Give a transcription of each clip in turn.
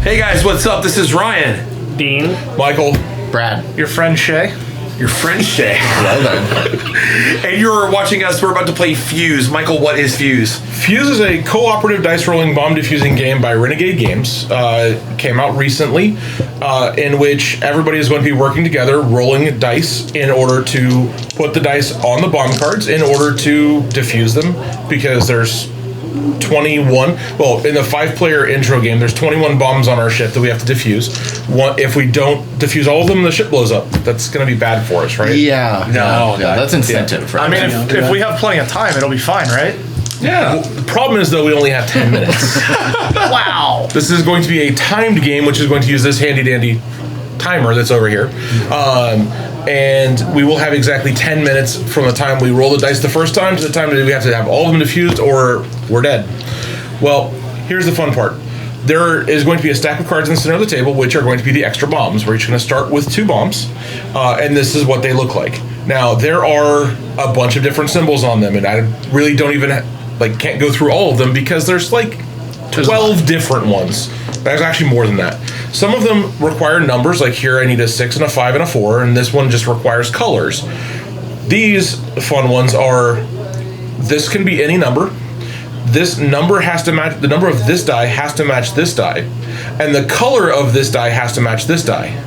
Hey guys, what's up? This is Ryan. Dean. Michael. Brad. Your friend Shea. Your friend Shea. Well then. And you're watching us. We're about to play Fuse. Michael, what is Fuse? Fuse is a cooperative dice rolling bomb defusing game by Renegade Games. Came out recently, in which everybody is going to be working together, rolling dice in order to put the dice on the bomb cards in order to defuse them, because there's 21. Well, in the 5-player intro game, there's 21 bombs on our ship that we have to defuse. If we don't defuse all of them, the ship blows up. That's going to be bad for us, right? Yeah. No, that's incentive. I mean, if we have plenty of time, it'll be fine, right? Yeah. Well, the problem is, though, we only have 10 minutes. Wow. This is going to be a timed game, which is going to use this handy-dandy timer that's over here. And we will have exactly 10 minutes from the time we roll the dice the first time to the time that we have to have all of them defused or we're dead. Well, here's the fun part. There is going to be a stack of cards in the center of the table, which are going to be the extra bombs. We're each going to start with 2 bombs, and this is what they look like. Now, there are a bunch of different symbols on them, and I really don't even, can't go through all of them because there's 12 different ones. There's actually more than that. Some of them require numbers, like here I need a 6 and a 5 and a 4, and this one just requires colors. These fun ones are, this can be any number. This number has to match, the number of this die has to match this die, and the color of this die has to match this die.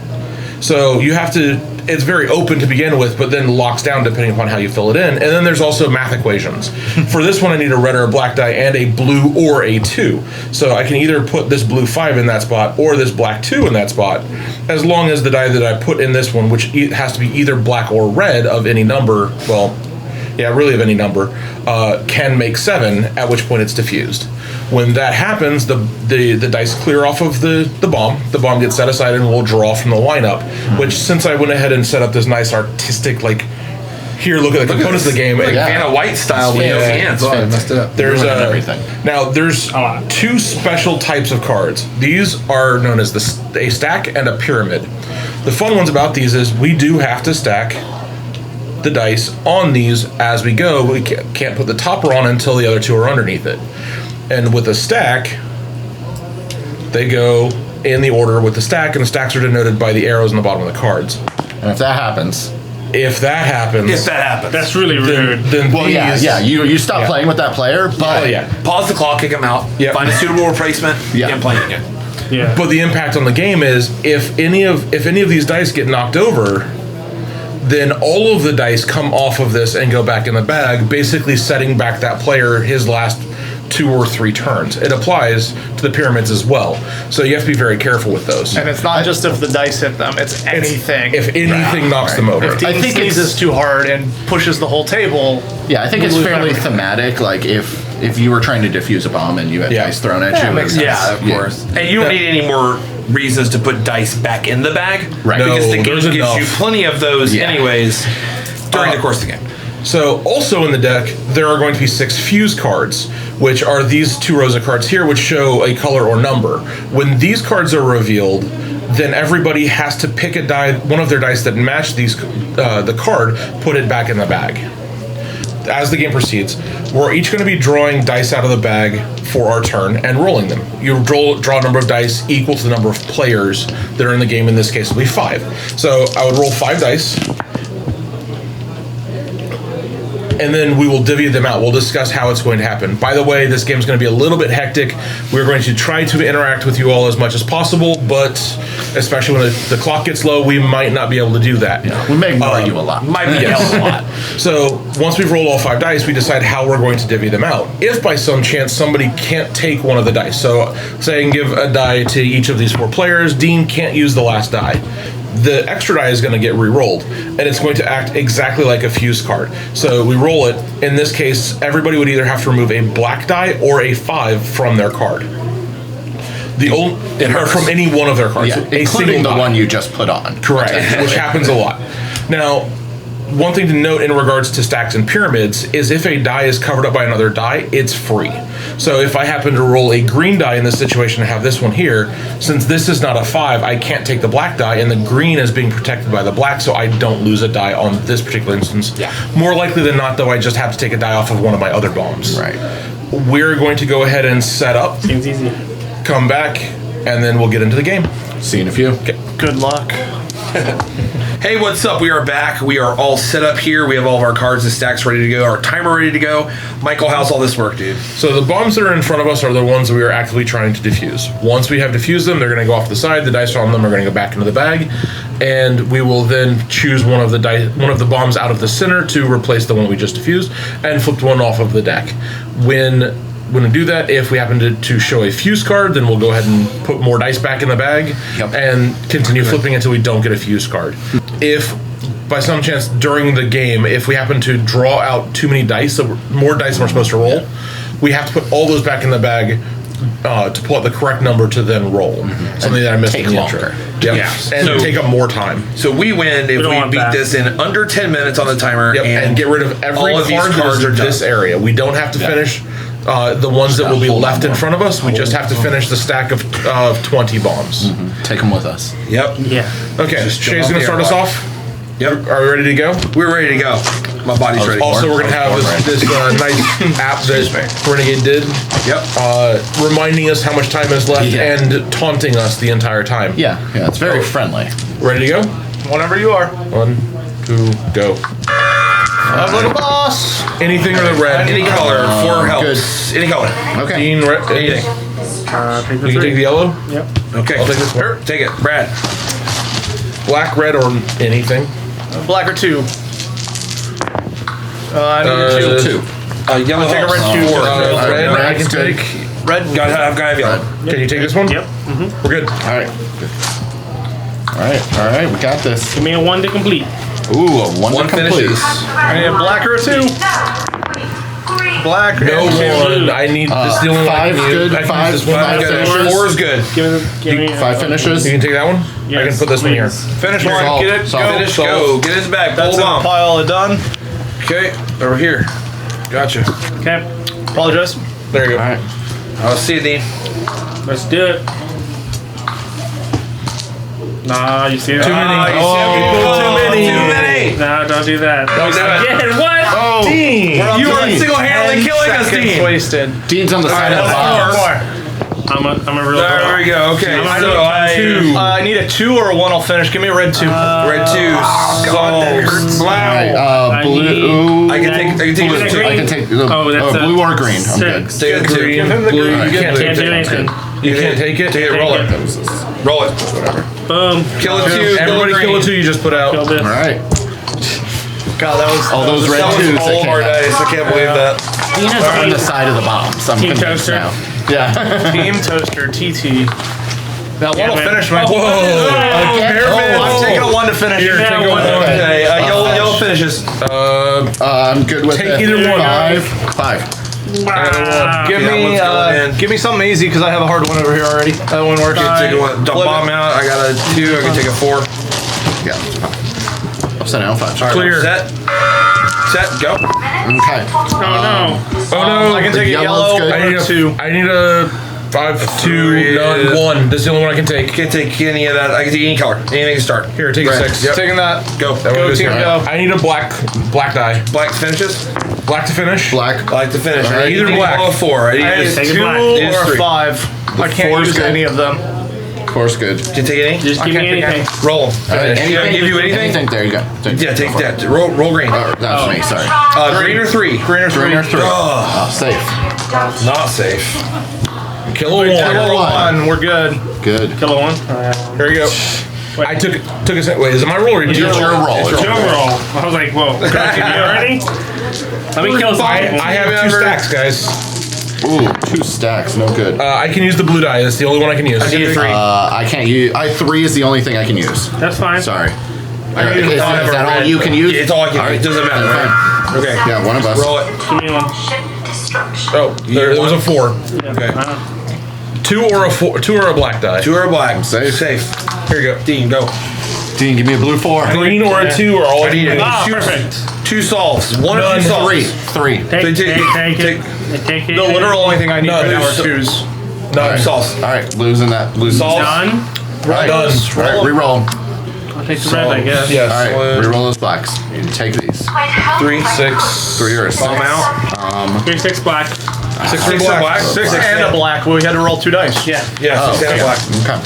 So you have to, it's very open to begin with, but then locks down depending upon how you fill it in. And then there's also math equations. For this one, I need a red or a black die and a blue or a 2. So I can either put this blue 5 in that spot or this black 2 in that spot, as long as the die that I put in this one, which has to be either black or red of any number, really of any number, can make 7, at which point it's diffused. When that happens, the dice clear off of the bomb. The bomb gets set aside and we'll draw from the lineup, which, since I went ahead and set up this nice artistic, here, look at the components of the game. Vanna White style with no hands. I messed it up. There's everything. Now, there's 2 special types of cards. These are known as a stack and a pyramid. The fun ones about these is we do have to stack the dice on these as we go. We can't put the topper on until the other 2 are underneath it. And with a stack, they go in the order with the stack, and the stacks are denoted by the arrows on the bottom of the cards. And if that happens, that's really rude. Then you stop playing with that player, but pause the clock, kick them out, find a suitable replacement, and play again. Yeah. But the impact on the game is if any of these dice get knocked over, then all of the dice come off of this and go back in the bag, basically setting back that player his last 2 or 3 turns. It applies to the pyramids as well. So you have to be very careful with those. And it's not just if the dice hit them, it's anything. If anything knocks them over. If Dean sneezes too hard and pushes the whole table. Yeah, I think it's fairly thematic. Like if you were trying to defuse a bomb and you had dice thrown at you. Makes sense. Yeah, of course. And you don't need any more reasons to put dice back in the bag. Right. Because the game there's gives enough. you plenty of those anyways during the course of the game. So also in the deck, there are going to be 6 fuse cards, which are these 2 rows of cards here, which show a color or number. When these cards are revealed, then everybody has to pick a die, one of their dice that match the card, put it back in the bag. As the game proceeds, we're each going to be drawing dice out of the bag for our turn and rolling them. You draw a number of dice equal to the number of players that are in the game. In this case, it'll be 5. So I would roll 5 dice, and then we will divvy them out. We'll discuss how it's going to happen. By the way, this game is going to be a little bit hectic. We're going to try to interact with you all as much as possible, but especially when the clock gets low, we might not be able to do that. Yeah, we may ignore you a lot. Might be yelled a lot. So once we've rolled all 5 dice, we decide how we're going to divvy them out. If by some chance somebody can't take one of the dice, so say I can give a die to each of these 4 players, Dean can't use the last die. The extra die is going to get re-rolled, and it's going to act exactly like a fuse card. So we roll it. In this case, everybody would either have to remove a black die or a 5 from their card. Or from any one of their cards. Yeah, a including the die. one you just put on. Correct, which happens a lot. Now, one thing to note in regards to stacks and pyramids is if a die is covered up by another die, it's free. So if I happen to roll a green die in this situation and have this one here, since this is not a 5, I can't take the black die, and the green is being protected by the black, so I don't lose a die on this particular instance. Yeah. More likely than not, though, I just have to take a die off of one of my other bombs. Right. We're going to go ahead and set up. Seems easy. Come back. and then we'll get into the game. See you in a few. Good luck. Hey, what's up? We are back. We are all set up here. We have all of our cards and stacks ready to go. Our timer ready to go. Michael, how's all this work, dude? So the bombs that are in front of us are the ones that we are actively trying to defuse. Once we have defused them, they're going to go off the side. The dice on them are going to go back into the bag, and we will then choose one of the bombs out of the center to replace the one we just defused, and flipped one off of the deck. When we do that, if we happen to show a fuse card, then we'll go ahead and put more dice back in the bag and continue flipping until we don't get a fuse card. If by some chance during the game, if we happen to draw out too many dice, more dice than we're supposed to roll, we have to put all those back in the bag to pull out the correct number to then roll. Something that I missed in the intro. And So- take up more time. So we win if don't we want beat that. this in under 10 minutes on the timer. And get rid of every all of these card cards that are is in done. this area. We don't have to finish the ones that will be left in front of us. We just have to finish the stack of 20 bombs. Take them with us. Yep. Yeah. Okay, Just jump Shay's off going to the start us airlock. off. Yep. Are we ready to go? We're ready to go. My body's ready. Also, we're going to have this nice app that Renegade did, Yep. reminding us how much time is left Yeah. and taunting us the entire time. Yeah, it's very friendly. Ready to go? Whenever you are. 1, 2, go. Little boss. Anything or the red? Any color. 4 helps. Any color. Okay. Dean, red. Anything. Take the You can take the yellow, Yep. Okay. I'll take this one. Here, take it. Brad. black, red, or anything. Black or 2. I need a 2. Two. Yellow Take a helps. red 2. Four. Red, I can red's good. take. Red. I've got to have yellow. Can you take this one? Yep. We're good. All right. Good. All right. We got this. Give me a 1 to complete. Ooh, a one One to complete. finishes. I need a black or a 2. Black. No and one. I need this. The only one I five's can use. good, I can five- use this one. five Good. finishes. 4 is good. Give me 5 finishes. You can take that one. I can put this one here. Finish one. Salt, Get it. salt. Go. Finish. Go. Get his bag. Pull That's the a bomb. pile of done. Okay. Over here. Gotcha. Okay. Apologize. There you go. All right. I'll see you, Dean. Let's do it. Nah, you see it? Too many. Too many. No, don't do that. Don't do it. Again, what? Oh, Dean. You are Dean. single-handedly killing us, Dean. Wasted. Dean's on the side of the let's box. go. I'm a real There we go. Okay. I'm So ready. I need a 2 or a 1. I'll finish. Give me a red 2. red 2. God, that hurts. All right. I Blue. I can take Blue. this Green. I too. can take the Oh, that's a blue or green. I'm good. 6. Take the 2. Green, him the blue. green. You can't Can't take do it. anything. You can't take it. Take it. Roll it. Roll it. Boom. Kill it 2. Everybody kill it 2 you just put out. Killed it. All right. God, that was All those red That was twos. all hard dice. I can't believe that. They're on the side of the bombs. I'm Team convinced toaster. now. Yeah. Team Toaster TT. That one will man. finish, man. Whoa. I'm taking a 1 to finish. Here, Yeah, take a one. one. Okay. Yellow finishes. I'm good with Take it. either one. 5. Wow. Give Give me something easy because I have a hard one over here already. That one works. Take one. Dump bomb out. I got a 2. I can take a 4. Yeah. Upside down 5. All right, Clear. Set. Go. Okay. Oh no. Oh no. I can take a yellow's yellow good. I need or a 2. I need a 5, 2, none, 1. This is the only one I can take. Can't take any of that. I can take any color. Anything to start. Here, take a Red. 6. Yep. Taking that. Go. That one Go goes team, here. go. I need a black die. Black finishes. Black to finish. Black. Black to finish. All right. Either Either black. black. Or 4. I need I to need just a a take 2 It is or 3. a 5. I can't four's use good. any of them. Course good. Can you take any? Just give me can't pick anything. Roll. Should I give you anything? There you go. Yeah, take that. Roll green. Oh, that was me. Sorry. Green or 3? Green or 3. Green or 3. Oh, Oh, safe. not safe. Kill a 1. Kill a 1. We're good. Good. Kill a 1. Here you go. I took a second. Wait, is it my roll or It's your your roll. roll? It's Drum your roll. roll. I was like, whoa. Can I give you already? Let me kill something. I have 2 stacks, guys. Ooh, 2 stacks. No good. I can use the blue die. That's the only one I can use. I need a 3. I can't use. 3 is the only thing I can use. That's fine. Sorry. I Is that all you can use? It's all I can use. It doesn't matter, right? Okay. Yeah, one of us. Roll it. Give me 1. Oh, there was a 4. Okay. 2 or a 4. 2 or a black die. 2 or a black. Safe. Safe. Here you go. Dean, go. Dean, give me a blue 4. Green or a 2 or all I I need need. it. Ah, Two- perfect. 2 solves. 1 or 2 None. solves. 3. Take it. Take it. The literal only thing I need No, right now are there's- 2s. None. Solves. All right, losing that. Losing Solve. Done. Right. Done. All right, reroll. I'll take the red, I guess. Yes. All right, reroll those blacks. You take these. 3. 6. 3 or a 6. Bomb out. 3, 6 black. 6 Six black. black. Six and a black. We had to roll 2 dice. Yeah. Yeah, Oh, 6 and okay. a black. Okay.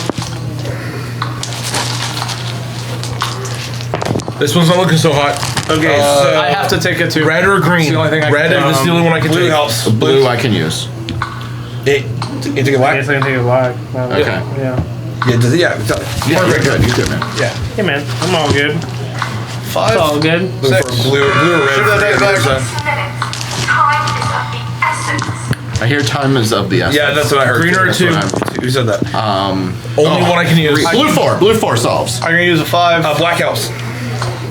This one's not looking so hot. Okay, so I have to take it too. Red or green? It's the only thing I Red can is the only one I can blue take. helps. Blue I can use. You take a I black? guess I can take a black. Okay. Yeah. Yeah, does it? Yeah. Yeah, you're good. You're good, man. Hey man, I'm all good. 5. It's all good. Blue or red. Shoot that dice back. I hear time is of the essence. Yeah, that's what I heard. Green or That's two? what Who said that? Only one I can use. Blue 4 solves. I'm gonna use a 5. Black helps.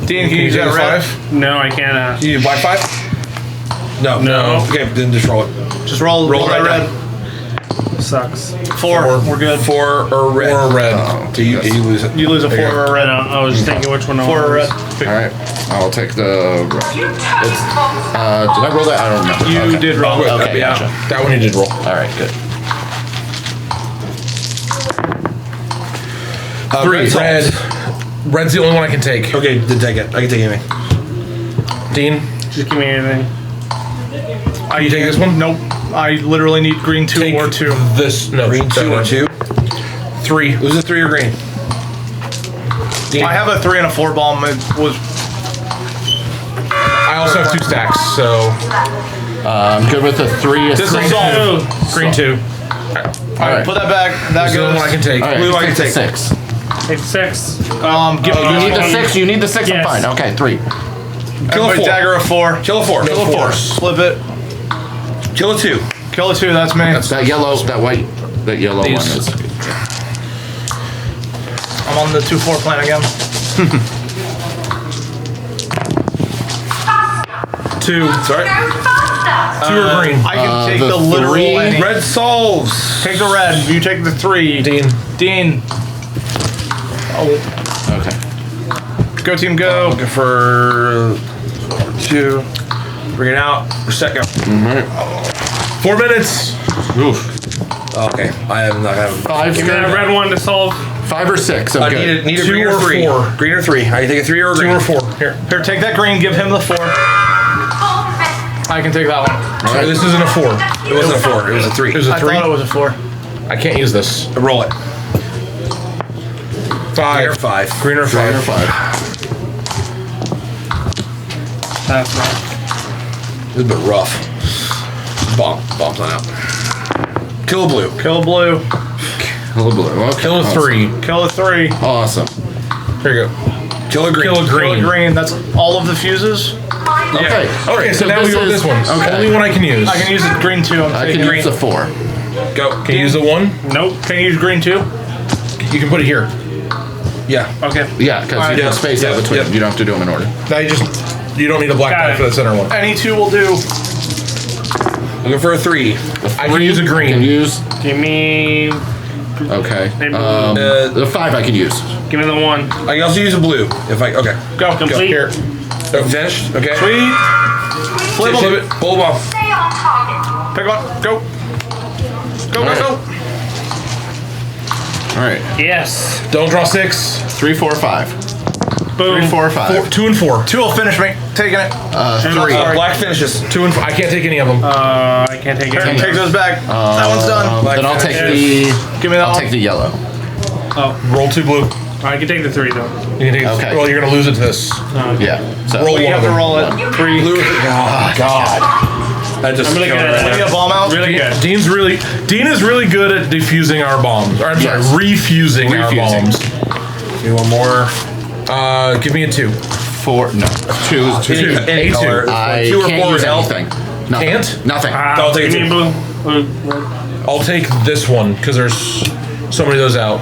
Dean, can you use that red? 5? No, I can't. You use black 5? No. No. Okay, then just roll it. Just roll that right red. Sucks. 4. We're good. 4 or red. Or red. So you lose it. You lose a 4 There you or a red. I was just thinking which one I 4 or red. was. All right. I'll take the red. Did I roll that? I don't know. You Okay. did roll. Okay, Yeah. gotcha. That one you did roll. All right, good. 3. red. Red. Red's the only one I can take. Okay, then take it. I can take anything. Dean, Just give me anything. you take this one? Nope. I literally need green 2 Take or 2. this. No. Green 2 or 2? 3. Lose a 3 or green. I have a 3 and a 4 bomb. It was. I also have 2 stacks, so I'm good with the 3. This is all. green 2. All right. Put that back. That This is the only one I can goes. take. All right, Blue just I can take the take. 6. Take 6. Give You me need this the one. 6. You need the 6. I'm Yes. fine. Okay, 3. Kill a Everybody 4. dagger a 4. Kill a 4. No Kill a 4. force. Flip it. Kill a 2. Kill a 2. That's me. That yellow, that white, that yellow These. one is. I'm on the 2-4 plan again. 2. Sorry. 2 or green. I can take the the literal. 3. any. Red solves. Take the red. You take the 3. Dean. Dean. Oh, Okay. go team, go. Looking for 2. Bring it out. Reset go. 4 minutes. Oof. Okay, I am not having. 5. Give me that red one to solve. 5 or 6. I'm I good. need a 2 green or or 3. 4. Green or 3. I can take a 3 or a 2 green. or 4. Here. Here, take that green. Give him the 4. I can take that one. Sorry, this isn't a 4. It wasn't a 4. It was a 3. It was a I 3. thought it was a 4. I can't use this. Roll it. 5. Green or 5. Green or 5 or 5. 5. That's right. This is a bit rough. Bombs on out. Kill a blue. Kill a blue. Kill a blue. Okay. Kill a 3. Kill a 3. Awesome. Here you go. Kill a green. Kill a Kill a green. green. That's all of the fuses. Okay. Okay, so now we go with this one. Okay. Only one I can use. I can use the green 2. I'm I taking can green. use the 4. Go. Can you use the 1? Nope. Can you use green 2? You can put it here. Yeah. Okay. Yeah, because Alright. you Yeah. can space out Yeah. between. Yeah. You don't have to do them in order. Now you don't need a black Got die it. for the center one. Any 2 will do. Looking for a 3. I can use a I can green. use. Give me. Okay. Maybe The 5 I can use. Give me the 1. I can also use a blue. If I okay. Go. Complete. Here. Finished. Okay. Sweet. Flip Flip them. it. Pull them off. Pick 'em up. Go. Go, Alright. go, go. All right. Yes. Don't draw 6. 3, 4, 5. Boom. 3, 4, 5. 2 and 4. 2 will finish me. Taking it. 3. Black finishes. 2 and 4. I can't take any of them. I can't take Here, it. take those back. That one's done. Black Then I'll take finishes. the. Give me that I'll one. take the yellow. Roll 2 blue. I can take the 3 though. You can take Okay. Well, you're gonna lose it to this. Yeah. So Roll You one have of to them. roll it. 3. Blue. Oh God. I just I'm really killed good it at right Give me there. a bomb out. Really good. Dean is really good at defusing our bombs. Or I'm sorry, Yes. refusing our Refusing. bombs. Give me one more. Give me a 2. 4. No. 2. Two. Any A2. color. I 2 or can't 4 use is health. anything. Nothing. Can't? Nothing. I'll take give me it. blue. Blue. Red. I'll take this one because there's so many of those out.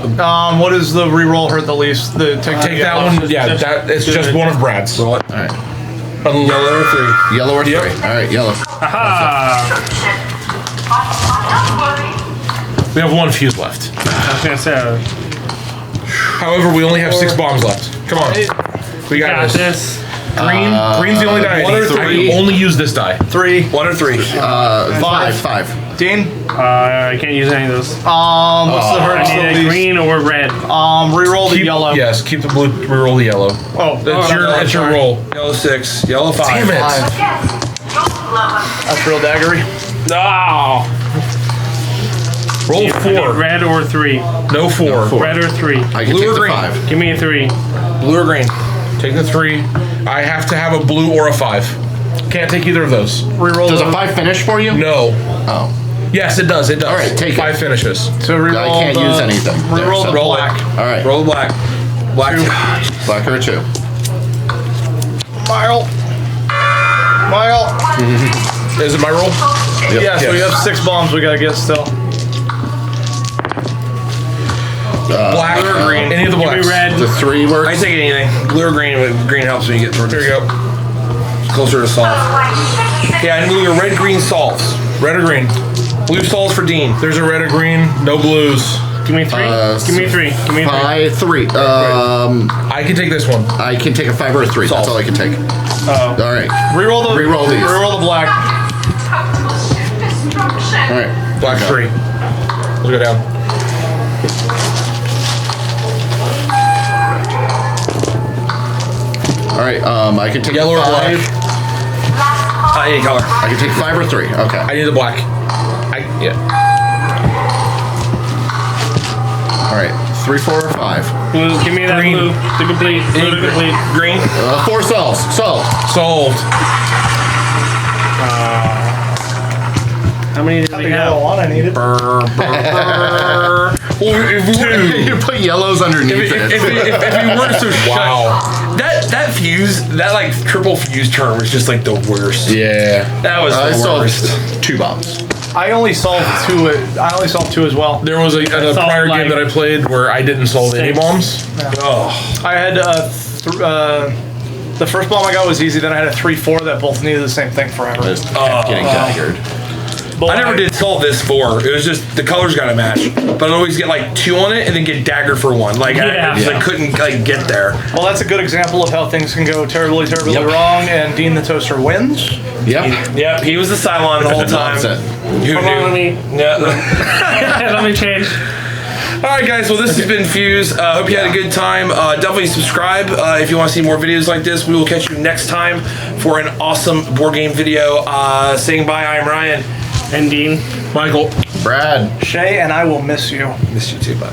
What does the reroll hurt the least? The Take that one. Yeah, that it's just one of Brad's. Roll it. All right. Yellow or 3. Yellow or 3. Yep. All right. Yellow. Aha! We have 1 fuse left. I was gonna say. However, we only have 6 bombs left. Come on, we got, Got this. this. Green's the only die. 1 or 3. Only use this die. 3. 1 or 3. 5. 5. Dean. I can't use any of those. What's the I hurt need the a least? green or red. Reroll the Keep- yellow. Yes, keep the blue. Reroll the yellow. Oh, That's your that's your roll. Yellow 6. Yellow 5. Damn it! That's real daggery. No. Roll I need 4. red or 3. No 4. Red or 3. I can Blue take or the green? 5. Give me a 3. Blue or green? Take the 3. I have to have a blue or a 5. Can't take either of those. Reroll Does the a 5 finish for you? No. Oh. Yes, it does. It does. All right, take it. 5 finishes. So reroll I can't use anything. There, Reroll so- the Roll black. it. All right. Roll the black. Black. Black or a 2. Mile. Is it my roll? Yeah, so we have 6 bombs we gotta get still. Black or green? Any of the Give blacks? me red. The 3 I works. take anything. Blue or green, but green helps when you get towards Here you go. closer to solve. Yeah, I need red, green solves. Red or green? Blue solves for Dean. There's a red or green. No blues. Give me 3. Give me 3. Give me 3. 5, 3. I can take this one. I can take a 5 or a 3. That's all I can take. Oh. All right. Reroll the Reroll these. Reroll the black. All right. Black 3. Let's go down. All right. I can take Yellow or 5. black? Any color. I can take 5 or 3. Okay. I need the black. Yeah. All right. 3, 4, or 5. Blue. Give me that Green. blue. To complete. Blue to complete. Green. 4 cells. So. Sold. How many do we have? one I needed. Well, if we You put yellows underneath if it. we weren't so shut, Wow. that fuse, that like triple fuse term was just like the worst. Yeah. That was I the solved worst. 2 bombs. I only solved 2. I only solved 2 as well. There was a solved, prior like, game that I played where I didn't solve any 6. bombs. Oh, I had the first bomb I got was easy. Then I had a 3-4 that both needed the same thing I forever. just kept getting daggered. I never did solve this 4. It was just the colors got to match, but I'd always get like 2 on it and then get daggered for 1. Like I just Yeah. like, couldn't like get there. Well, that's a good example of how things can go terribly, terribly Yep. wrong. And Dean the Toaster wins. Yep. Yep, he was the Cylon the whole time. That's it. Who Hold on, let knew? me, Yeah. let me change. All right, guys. Well, this has been Fuse. Hope you had a good time. Definitely subscribe if you want to see more videos like this. We will catch you next time for an awesome board game video. Saying bye. I'm Ryan. And Dean. Michael. Brad. Shea and I will miss you. Miss you too, bye.